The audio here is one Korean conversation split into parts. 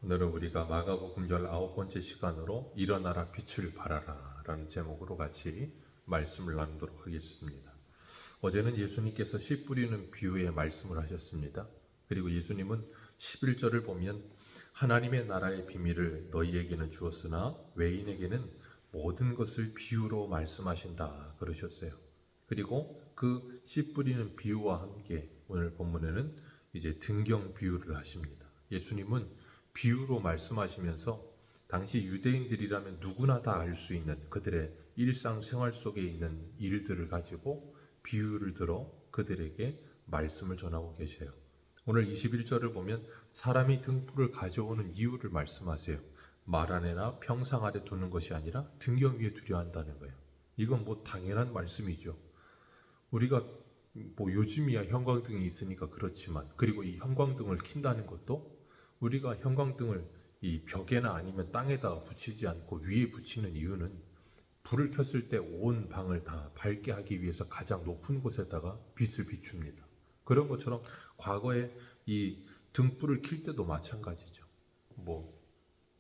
오늘은 우리가 마가복음 19번째 시간으로 일어나라 빛을 발하라 라는 제목으로 같이 말씀을 나누도록 하겠습니다. 어제는 예수님께서 씨 뿌리는 비유의 말씀을 하셨습니다. 그리고 예수님은 11절을 보면 하나님의 나라의 비밀을 너희에게는 주었으나 외인에게는 모든 것을 비유로 말씀하신다 그러셨어요. 그리고 그 씨 뿌리는 비유와 함께 오늘 본문에는 이제 등경 비유를 하십니다. 예수님은 비유로 말씀하시면서 당시 유대인들이라면 누구나 다 알 수 있는 그들의 일상생활 속에 있는 일들을 가지고 비유를 들어 그들에게 말씀을 전하고 계세요. 오늘 21절을 보면 사람이 등불을 가져오는 이유를 말씀하세요. 말 안에나 평상 아래 두는 것이 아니라 등경 위에 두려 한다는 거예요. 이건 당연한 말씀이죠. 우리가 요즘이야 형광등이 있으니까 그렇지만, 그리고 이 형광등을 킨다는 것도 우리가 형광등을 이 벽에나 아니면 땅에다 붙이지 않고 위에 붙이는 이유는 불을 켰을 때 온 방을 다 밝게 하기 위해서 가장 높은 곳에다가 빛을 비춥니다. 그런 것처럼 과거에 이 등불을 킬 때도 마찬가지죠.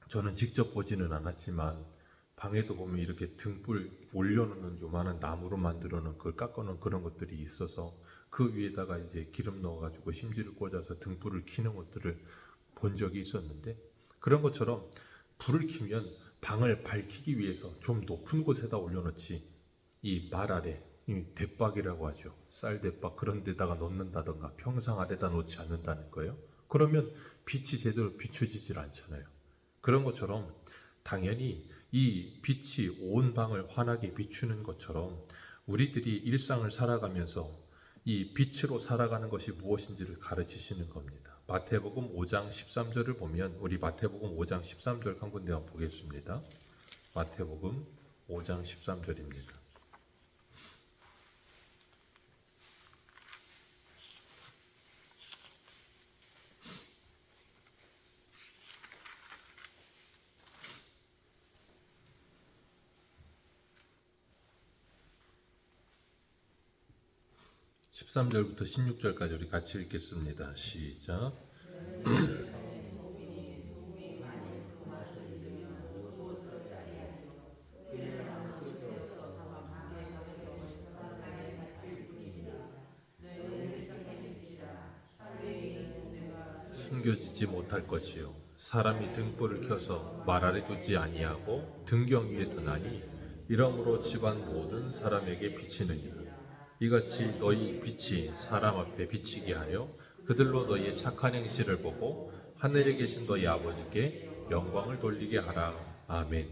저는 직접 보지는 않았지만 방에도 보면 이렇게 등불 올려놓는 요만한 나무로 만들어 놓은 그걸 깎아 놓은 그런 것들이 있어서 그 위에다가 이제 기름 넣어가지고 심지를 꽂아서 등불을 켜는 것들을 본 적이 있었는데, 그런 것처럼 불을 켜면 방을 밝히기 위해서 좀 높은 곳에다 올려놓지 이 말 아래, 이 대박이라고 하죠. 쌀대박 그런 데다가 넣는다던가 평상 아래다 놓지 않는다는 거예요. 그러면 빛이 제대로 비춰지질 않잖아요. 그런 것처럼 당연히 이 빛이 온 방을 환하게 비추는 것처럼 우리들이 일상을 살아가면서 이 빛으로 살아가는 것이 무엇인지를 가르치시는 겁니다. 마태복음 5장 13절을 보면, 우리 마태복음 5장 13절 한 군데 한번 보겠습니다. 마태복음 5장 13절입니다. 13절부터 16절까지 우리 같이 읽겠습니다. 시작. 숨겨지지 못할 것이요 사람이 등불을 켜서 말 아래 두지 아니하고 등경 위에 두나니 이러므로 집안 모든 사람에게 비치느니라. 이같이 너희 빛이 사람 앞에 비치게 하여 그들로 너희의 착한 행실을 보고 하늘에 계신 너희 아버지께 영광을 돌리게 하라. 아멘.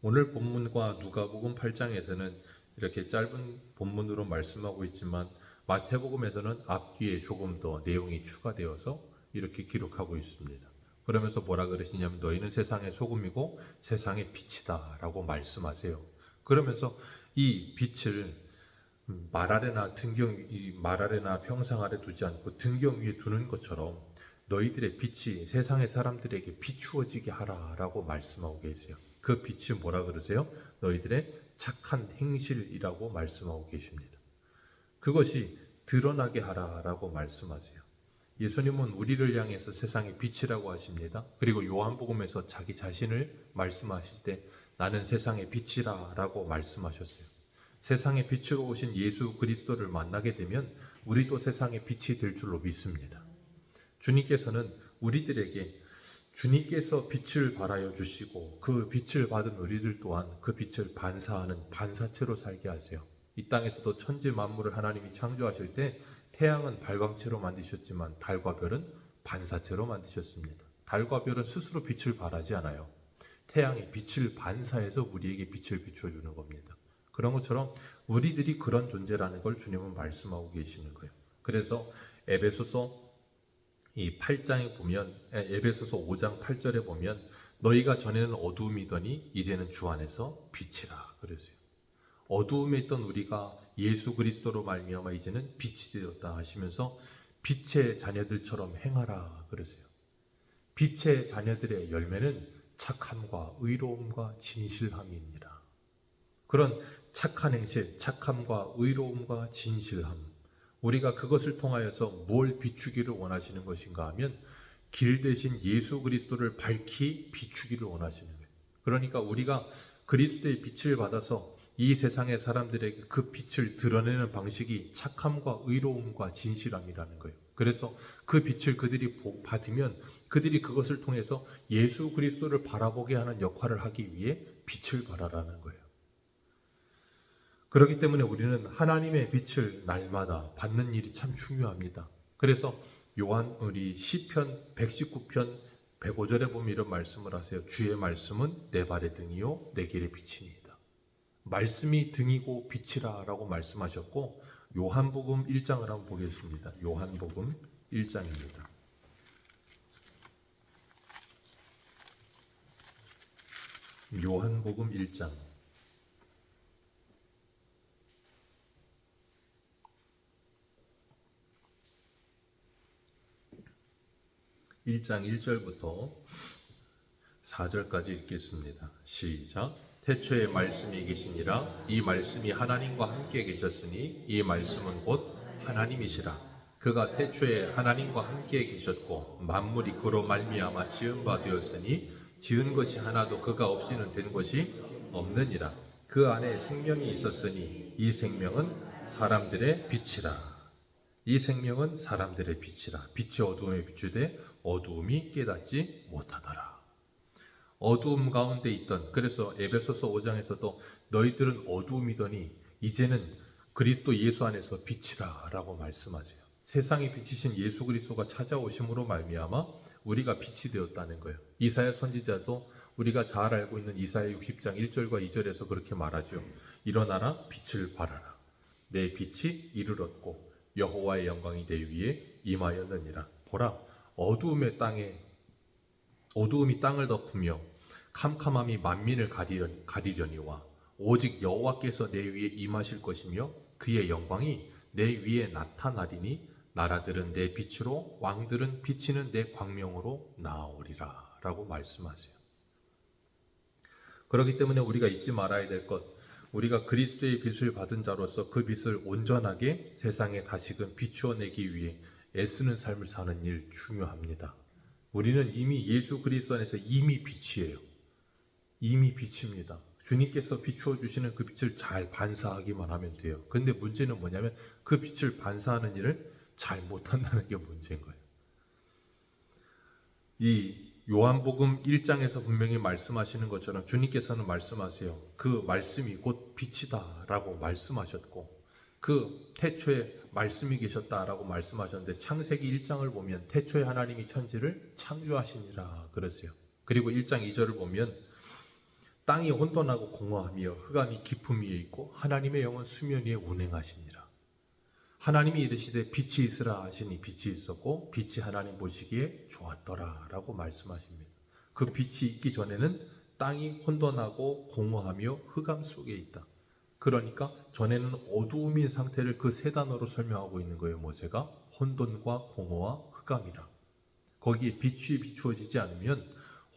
오늘 본문과 누가복음 8장에서는 이렇게 짧은 본문으로 말씀하고 있지만 마태복음에서는 앞뒤에 조금 더 내용이 추가되어서 이렇게 기록하고 있습니다. 그러면서 뭐라 그러시냐면 너희는 세상의 소금이고 세상의 빛이다 라고 말씀하세요. 그러면서 이 빛을 말 아래나 말 아래나 평상 아래 두지 않고 등경 위에 두는 것처럼 너희들의 빛이 세상의 사람들에게 비추어지게 하라라고 말씀하고 계세요. 그 빛이 뭐라 그러세요? 너희들의 착한 행실이라고 말씀하고 계십니다. 그것이 드러나게 하라라고 말씀하세요. 예수님은 우리를 향해서 세상의 빛이라고 하십니다. 그리고 요한복음에서 자기 자신을 말씀하실 때 나는 세상의 빛이라 라고 말씀하셨어요. 세상의 빛으로 오신 예수 그리스도를 만나게 되면 우리도 세상의 빛이 될 줄로 믿습니다. 주님께서는 우리들에게 주님께서 빛을 발하여 주시고 그 빛을 받은 우리들 또한 그 빛을 반사하는 반사체로 살게 하세요. 이 땅에서도 천지 만물을 하나님이 창조하실 때 태양은 발광체로 만드셨지만 달과 별은 반사체로 만드셨습니다. 달과 별은 스스로 빛을 발하지 않아요. 태양이 빛을 반사해서 우리에게 빛을 비춰주는 겁니다. 그런 것처럼 우리들이 그런 존재라는 걸 주님은 말씀하고 계시는 거예요. 그래서 에베소서 이 8장에 보면, 에베소서 5장 8절에 보면 너희가 전에는 어두움이더니 이제는 주 안에서 빛이라 그랬어요. 어두움에 있던 우리가 예수 그리스도로 말미암아 이제는 빛이 되었다 하시면서 빛의 자녀들처럼 행하라 그러세요. 빛의 자녀들의 열매는 착함과 의로움과 진실함이니라. 그런 착한 행실, 착함과 의로움과 진실함, 우리가 그것을 통하여서 뭘 비추기를 원하시는 것인가 하면 길 대신 예수 그리스도를 밝히 비추기를 원하시는 거예요. 그러니까 우리가 그리스도의 빛을 받아서 이 세상의 사람들에게 그 빛을 드러내는 방식이 착함과 의로움과 진실함이라는 거예요. 그래서 그 빛을 그들이 받으면 그들이 그것을 통해서 예수 그리스도를 바라보게 하는 역할을 하기 위해 빛을 발하라는 거예요. 그렇기 때문에 우리는 하나님의 빛을 날마다 받는 일이 참 중요합니다. 그래서 우리 시편 119편 105절에 보면 이런 말씀을 하세요. 주의 말씀은 내 발의 등이요 내 길의 빛이니이다. 말씀이 등이고 빛이라 라고 말씀하셨고, 요한복음 1장을 한번 보겠습니다. 요한복음 1장입니다. 요한복음 1장 1장 1절부터 4절까지 읽겠습니다. 시작. 태초에 말씀이 계시니라. 이 말씀이 하나님과 함께 계셨으니 이 말씀은 곧 하나님이시라. 그가 태초에 하나님과 함께 계셨고 만물이 그로 말미암아 지은 바 되었으니 지은 것이 하나도 그가 없이는 된 것이 없느니라. 그 안에 생명이 있었으니 이 생명은 사람들의 빛이라. 이 생명은 사람들의 빛이라. 빛이 어두움에 비추되 어두움이 깨닫지 못하더라. 어두움 가운데 있던, 그래서 에베소서 5장에서도 너희들은 어두움이더니 이제는 그리스도 예수 안에서 빛이라 라고 말씀하세요. 세상에 비치신 예수 그리스도가 찾아오심으로 말미암아 우리가 빛이 되었다는 거예요. 이사야 선지자도 우리가 잘 알고 있는 이사야 60장 1절과 2절에서 그렇게 말하죠. 일어나라 빛을 발하라. 내 빛이 이르렀고 여호와의 영광이 내 위에 임하였느니라. 보라, 어두움이 땅을 덮으며 캄캄함이 만민을 가리려니와 오직 여호와께서 내 위에 임하실 것이며 그의 영광이 내 위에 나타나리니 나라들은 내 빛으로 왕들은 비치는 내 광명으로 나아오리라 라고 말씀하세요. 그렇기 때문에 우리가 잊지 말아야 될 것, 우리가 그리스도의 빛을 받은 자로서 그 빛을 온전하게 세상에 다시금 비추어내기 위해 애쓰는 삶을 사는 일 중요합니다. 우리는 이미 예수 그리스도 안에서 이미 빛이에요. 이미 빛입니다. 주님께서 비추어 주시는 그 빛을 잘 반사하기만 하면 돼요. 근데 문제는 뭐냐면 그 빛을 반사하는 일을 잘 못한다는 게 문제인 거예요. 이 요한복음 1장에서 분명히 말씀하시는 것처럼 주님께서는 말씀하세요. 그 말씀이 곧 빛이다 라고 말씀하셨고, 그 태초에 말씀이 계셨다라고 말씀하셨는데 창세기 1장을 보면 태초에 하나님이 천지를 창조하시니라 그러세요. 그리고 1장 2절을 보면 땅이 혼돈하고 공허하며 흑암이 깊음 위에 있고 하나님의 영은 수면 위에 운행하시니라. 하나님이 이르시되 빛이 있으라 하시니 빛이 있었고 빛이 하나님 보시기에 좋았더라 라고 말씀하십니다. 그 빛이 있기 전에는 땅이 혼돈하고 공허하며 흑암 속에 있다. 그러니까 전에는 어두움인 상태를 그 세 단어로 설명하고 있는 거예요. 모세가 혼돈과 공허와 흑암이라. 거기에 빛이 비추어지지 않으면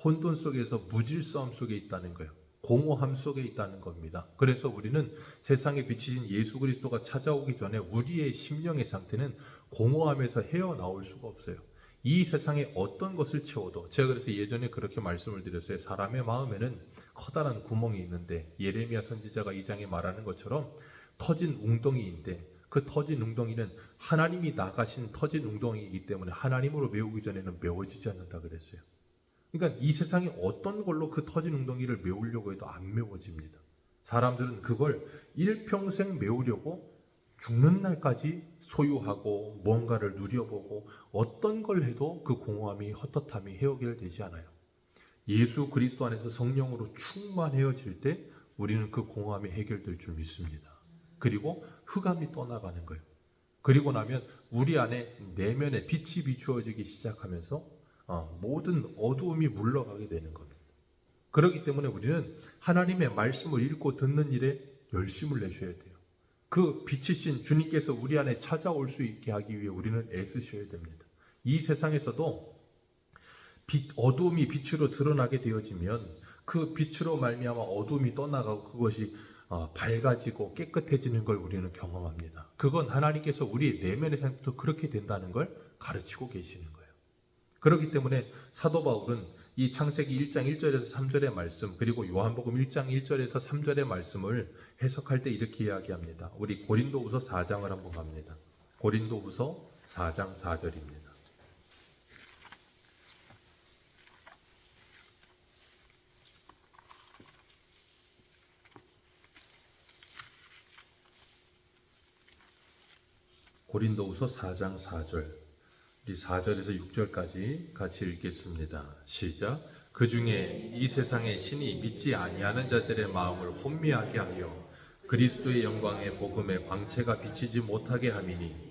혼돈 속에서 무질서함 속에 있다는 거예요. 공허함 속에 있다는 겁니다. 그래서 우리는 세상에 비치신 예수 그리스도가 찾아오기 전에 우리의 심령의 상태는 공허함에서 헤어나올 수가 없어요. 이 세상에 어떤 것을 채워도, 제가 그래서 예전에 그렇게 말씀을 드렸어요. 사람의 마음에는 커다란 구멍이 있는데 예레미야 선지자가 2장에 말하는 것처럼 터진 웅덩이인데 그 터진 웅덩이는 하나님이 나가신 터진 웅덩이이기 때문에 하나님으로 메우기 전에는 메워지지 않는다 그랬어요. 그러니까 이 세상에 어떤 걸로 그 터진 웅덩이를 메우려고 해도 안 메워집니다. 사람들은 그걸 일평생 메우려고 죽는 날까지 소유하고 뭔가를 누려보고 어떤 걸 해도 그 공허함이 헛헛함이 해결되지 않아요. 예수 그리스도 안에서 성령으로 충만해질 때 우리는 그 공허함이 해결될 줄 믿습니다. 그리고 흑암이 떠나가는 거예요. 그리고 나면 우리 안에 내면에 빛이 비추어지기 시작하면서 모든 어두움이 물러가게 되는 겁니다. 그렇기 때문에 우리는 하나님의 말씀을 읽고 듣는 일에 열심을 내셔야 돼요. 그 빛이신 주님께서 우리 안에 찾아올 수 있게 하기 위해 우리는 애쓰셔야 됩니다. 이 세상에서도 어두움이 빛으로 드러나게 되어지면 그 빛으로 말미암아 어두움이 떠나가고 그것이 밝아지고 깨끗해지는 걸 우리는 경험합니다. 그건 하나님께서 우리 내면의 삶부터 그렇게 된다는 걸 가르치고 계시는 거예요. 그렇기 때문에 사도 바울은 이 창세기 1장 1절에서 3절의 말씀, 그리고 요한복음 1장 1절에서 3절의 말씀을 해석할 때 이렇게 이야기합니다. 우리 고린도후서 4장을 한번 갑니다. 고린도후서 4장 4절입니다. 고린도후서 4장 4절, 우리 4절에서 6절까지 같이 읽겠습니다. 시작. 그 중에 이 세상의 신이 믿지 아니하는 자들의 마음을 혼미하게 하여 그리스도의 영광의 복음의 광채가 비치지 못하게 함이니,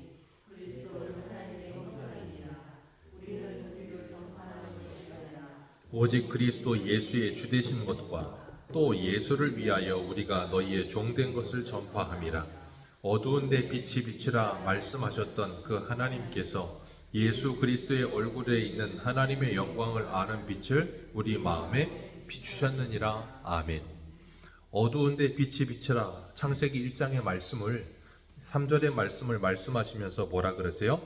오직 그리스도 예수의 주되신 것과 또 예수를 위하여 우리가 너희의 종된 것을 전파함이라. 어두운 데 빛이 비치라 말씀하셨던 그 하나님께서 예수 그리스도의 얼굴에 있는 하나님의 영광을 아는 빛을 우리 마음에 비추셨느니라. 아멘. 어두운 데 빛이 비치라, 창세기 1장의 말씀을 3절의 말씀을 말씀하시면서 뭐라 그러세요?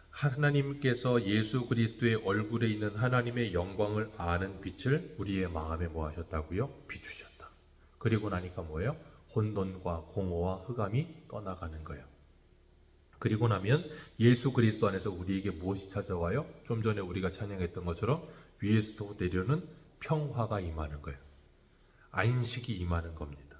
하나님께서 예수 그리스도의 얼굴에 있는 하나님의 영광을 아는 빛을 우리의 마음에 뭐 하셨다고요? 비추셨다. 그리고 나니까 뭐예요? 혼돈과 공허와 흑암이 떠나가는 거예요. 그리고 나면 예수 그리스도 안에서 우리에게 무엇이 찾아와요? 좀 전에 우리가 찬양했던 것처럼 위에서도 내려오는 평화가 임하는 거예요. 안식이 임하는 겁니다.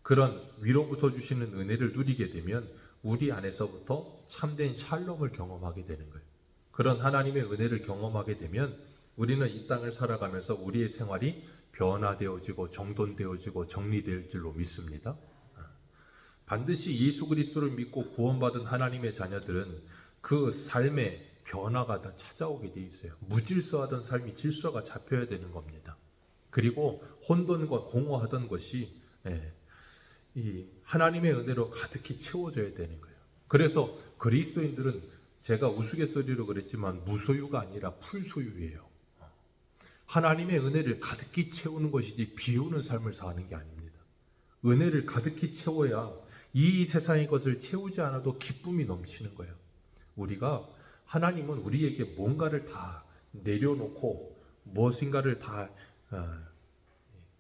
그런 위로부터 주시는 은혜를 누리게 되면 우리 안에서부터 참된 샬롬을 경험하게 되는 거예요. 그런 하나님의 은혜를 경험하게 되면 우리는 이 땅을 살아가면서 우리의 생활이 변화되어지고 정돈되어지고 정리될 줄로 믿습니다. 반드시 예수 그리스도를 믿고 구원받은 하나님의 자녀들은 그 삶의 변화가 다 찾아오게 돼 있어요. 무질서하던 삶이 질서가 잡혀야 되는 겁니다. 그리고 혼돈과 공허하던 것이 이 하나님의 은혜로 가득히 채워져야 되는 거예요. 그래서 그리스도인들은 제가 우스갯소리로 그랬지만 무소유가 아니라 풀소유예요. 하나님의 은혜를 가득히 채우는 것이지 비우는 삶을 사는 게 아닙니다. 은혜를 가득히 채워야 이 세상의 것을 채우지 않아도 기쁨이 넘치는 거예요. 우리가 하나님은 우리에게 뭔가를 다 내려놓고 무엇인가를 다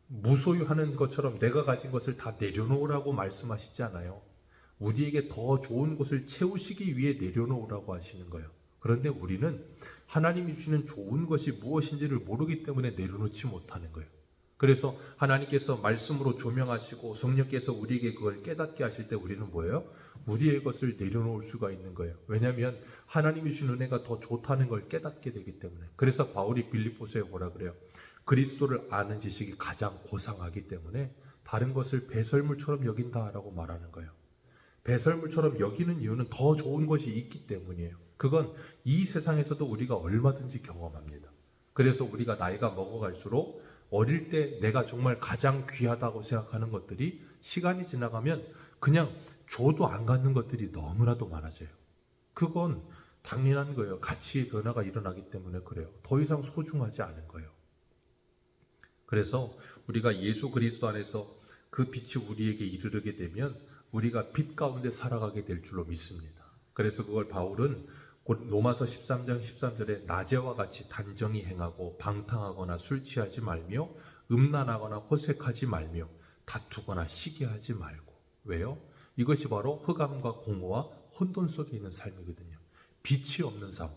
무소유하는 것처럼 내가 가진 것을 다 내려놓으라고 말씀하시지 않아요. 우리에게 더 좋은 것을 채우시기 위해 내려놓으라고 하시는 거예요. 그런데 우리는 하나님이 주시는 좋은 것이 무엇인지를 모르기 때문에 내려놓지 못하는 거예요. 그래서 하나님께서 말씀으로 조명하시고 성령께서 우리에게 그걸 깨닫게 하실 때 우리는 뭐예요? 우리의 것을 내려놓을 수가 있는 거예요. 왜냐하면 하나님이 주신 은혜가 더 좋다는 걸 깨닫게 되기 때문에. 그래서 바울이 빌립보서에 뭐라 그래요? 그리스도를 아는 지식이 가장 고상하기 때문에 다른 것을 배설물처럼 여긴다라고 말하는 거예요. 배설물처럼 여기는 이유는 더 좋은 것이 있기 때문이에요. 그건 이 세상에서도 우리가 얼마든지 경험합니다. 그래서 우리가 나이가 먹어갈수록 어릴 때 내가 정말 가장 귀하다고 생각하는 것들이 시간이 지나가면 그냥 줘도 안 갖는 것들이 너무나도 많아져요. 그건 당연한 거예요. 가치의 변화가 일어나기 때문에 그래요. 더 이상 소중하지 않은 거예요. 그래서 우리가 예수 그리스도 안에서 그 빛이 우리에게 이르르게 되면 우리가 빛 가운데 살아가게 될 줄로 믿습니다. 그래서 그걸 바울은 로마서 13장 13절에 낮에와 같이 단정히 행하고 방탕하거나 술 취하지 말며 음란하거나 호색하지 말며 다투거나 시기하지 말고. 왜요? 이것이 바로 흑암과 공허와 혼돈 속에 있는 삶이거든요. 빛이 없는 삶.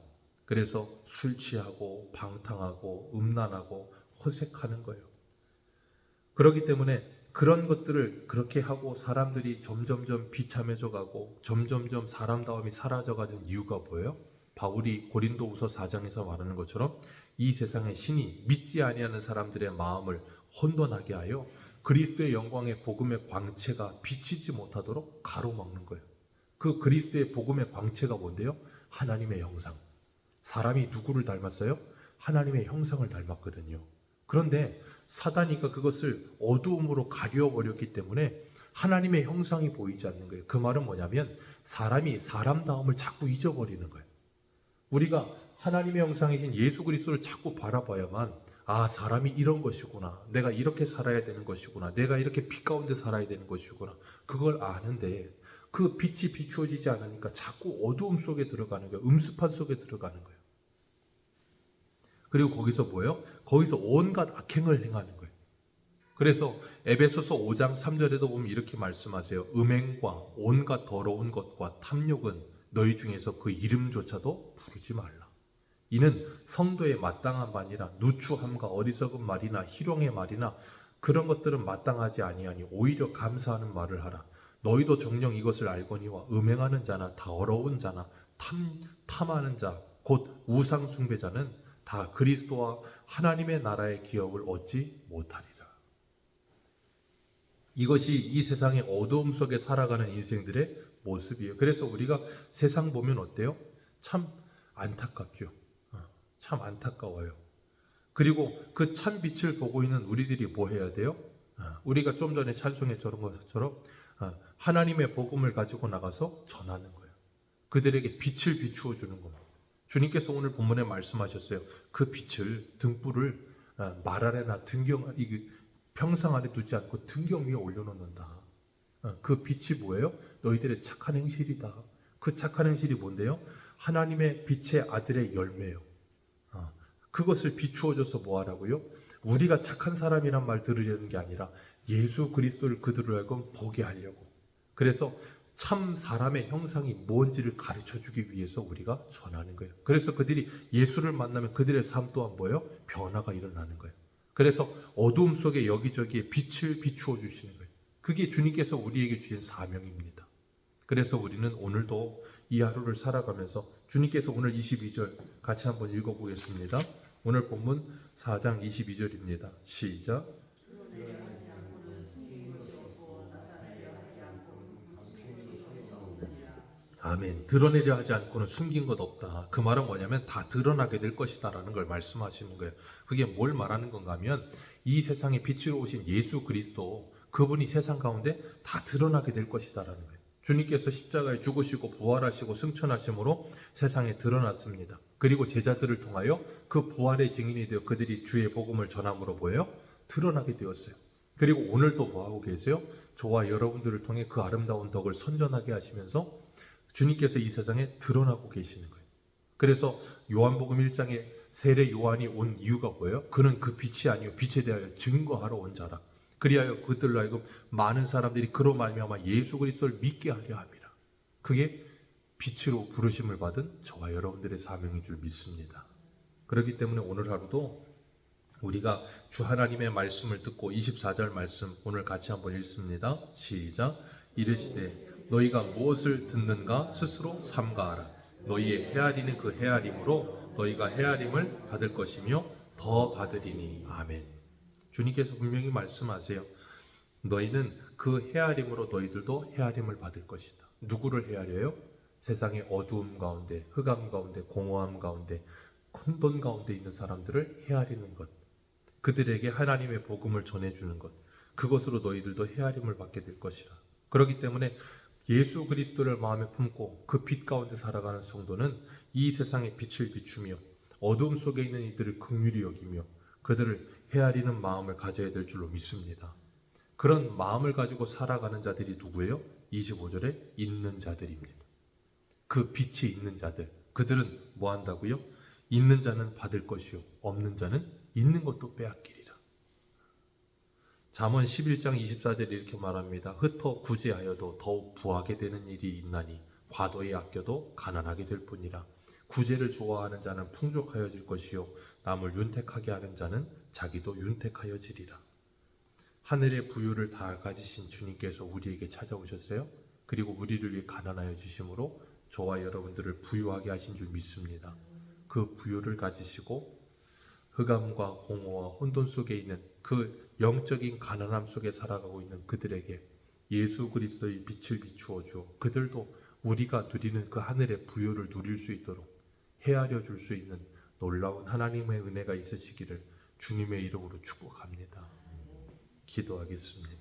그래서 술 취하고 방탕하고 음란하고 호색하는 거예요. 그렇기 때문에 그런 것들을 그렇게 하고 사람들이 점점점 비참해져 가고 점점점 사람다움이 사라져가는 이유가 뭐예요? 바울이 고린도후서 4장에서 말하는 것처럼 이 세상의 신이 믿지 아니하는 사람들의 마음을 혼돈하게 하여 그리스도의 영광의 복음의 광채가 비치지 못하도록 가로막는 거예요. 그 그리스도의 복음의 광채가 뭔데요? 하나님의 형상. 사람이 누구를 닮았어요? 하나님의 형상을 닮았거든요. 그런데 사단이가 그것을 어두움으로 가려버렸기 때문에 하나님의 형상이 보이지 않는 거예요. 그 말은 뭐냐면 사람이 사람다움을 자꾸 잊어버리는 거예요. 우리가 하나님의 형상이신 예수 그리스도를 자꾸 바라봐야만 사람이 이런 것이구나. 내가 이렇게 살아야 되는 것이구나. 내가 이렇게 빛 가운데 살아야 되는 것이구나. 그걸 아는데 그 빛이 비추어지지 않으니까 자꾸 어두움 속에 들어가는 거예요. 음습한 속에 들어가는 거예요. 그리고 거기서 뭐예요? 거기서 온갖 악행을 행하는 거예요. 그래서 에베소서 5장 3절에도 보면 이렇게 말씀하세요. 음행과 온갖 더러운 것과 탐욕은 너희 중에서 그 이름조차도 부르지 말라. 이는 성도의 마땅한 바니라. 누추함과 어리석은 말이나 희롱의 말이나 그런 것들은 마땅하지 아니하니 오히려 감사하는 말을 하라. 너희도 정녕 이것을 알거니와 음행하는 자나 더러운 자나 탐하는 자 곧 우상 숭배자는 다 그리스도와 하나님의 나라의 기업을 얻지 못하리라. 이것이 이 세상의 어두움 속에 살아가는 인생들의 모습이에요. 그래서 우리가 세상 보면 어때요? 참 안타깝죠. 참 안타까워요. 그리고 그 참 빛을 보고 있는 우리들이 뭐 해야 돼요? 우리가 좀 전에 찬송에 저런 것처럼 하나님의 복음을 가지고 나가서 전하는 거예요. 그들에게 빛을 비추어 주는 겁니다. 주님께서 오늘 본문에 말씀하셨어요. 그 빛을 등불을 말 아래나 평상 아래 두지 않고 등경 위에 올려놓는다. 그 빛이 뭐예요? 너희들의 착한 행실이다. 그 착한 행실이 뭔데요? 하나님의 빛의 아들의 열매예요. 그것을 비추어줘서 뭐하라고요? 우리가 착한 사람이란 말 들으려는 게 아니라 예수 그리스도를 그들을 알고 보게 하려고. 그래서 참 사람의 형상이 뭔지를 가르쳐주기 위해서 우리가 전하는 거예요. 그래서 그들이 예수를 만나면 그들의 삶 또한 뭐예요? 변화가 일어나는 거예요. 그래서 어두움 속에 여기저기에 빛을 비추어 주시는 거예요. 그게 주님께서 우리에게 주신 사명입니다. 그래서 우리는 오늘도 이 하루를 살아가면서 주님께서 오늘 22절 같이 한번 읽어보겠습니다. 오늘 본문 4장 22절입니다. 시작. 아멘. 드러내려 하지 않고는 숨긴 것 없다. 그 말은 뭐냐면 다 드러나게 될 것이다 라는 걸 말씀하시는 거예요. 그게 뭘 말하는 건가 하면 이 세상에 빛으로 오신 예수 그리스도, 그분이 세상 가운데 다 드러나게 될 것이다 라는 거예요. 주님께서 십자가에 죽으시고 부활하시고 승천하심으로 세상에 드러났습니다. 그리고 제자들을 통하여 그 부활의 증인이 되어 그들이 주의 복음을 전함으로 보여요? 드러나게 되었어요. 그리고 오늘도 뭐하고 계세요? 저와 여러분들을 통해 그 아름다운 덕을 선전하게 하시면서 주님께서 이 세상에 드러나고 계시는 거예요. 그래서 요한복음 1장에 세례 요한이 온 이유가 뭐예요? 그는 그 빛이 아니요 빛에 대하여 증거하러 온 자라. 그리하여 그들로 하여금 많은 사람들이 그로 말미암아 예수 그리스도를 믿게 하려 함이라. 그게 빛으로 부르심을 받은 저와 여러분들의 사명인 줄 믿습니다. 그렇기 때문에 오늘 하루도 우리가 주 하나님의 말씀을 듣고 24절 말씀 오늘 같이 한번 읽습니다. 시작. 이르시되 너희가 무엇을 듣는가 스스로 삼가하라. 너희의 헤아리는 그 헤아림으로 너희가 헤아림을 받을 것이며 더 받으리니. 아멘. 주님께서 분명히 말씀하세요. 너희는 그 헤아림으로 너희들도 헤아림을 받을 것이다. 누구를 헤아려요? 세상의 어두움 가운데, 흑암 가운데, 공허함 가운데, 혼돈 가운데 있는 사람들을 헤아리는 것. 그들에게 하나님의 복음을 전해주는 것. 그것으로 너희들도 헤아림을 받게 될 것이라. 그렇기 때문에 예수 그리스도를 마음에 품고 그 빛 가운데 살아가는 성도는 이 세상의 빛을 비추며 어두움 속에 있는 이들을 긍휼히 여기며 그들을 헤아리는 마음을 가져야 될 줄로 믿습니다. 그런 마음을 가지고 살아가는 자들이 누구예요? 25절에 있는 자들입니다. 그 빛이 있는 자들, 그들은 뭐 한다고요? 있는 자는 받을 것이요 없는 자는 있는 것도 빼앗기리라. 잠언 11장 24절에 이렇게 말합니다. 흩어 구제하여도 더욱 부하게 되는 일이 있나니 과도히 아껴도 가난하게 될 뿐이라. 구제를 좋아하는 자는 풍족하여질 것이요 남을 윤택하게 하는 자는 자기도 윤택하여지리라. 하늘의 부유를 다 가지신 주님께서 우리에게 찾아오셨어요. 그리고 우리를 위해 가난하여 주심으로 저와 여러분들을 부유하게 하신 줄 믿습니다. 그 부유를 가지시고 흑암과 공허와 혼돈 속에 있는 그 영적인 가난함 속에 살아가고 있는 그들에게 예수 그리스도의 빛을 비추어 주어 그들도 우리가 누리는 그 하늘의 부유를 누릴 수 있도록 헤아려 줄 수 있는 놀라운 하나님의 은혜가 있으시기를 주님의 이름으로 축복합니다. 기도하겠습니다.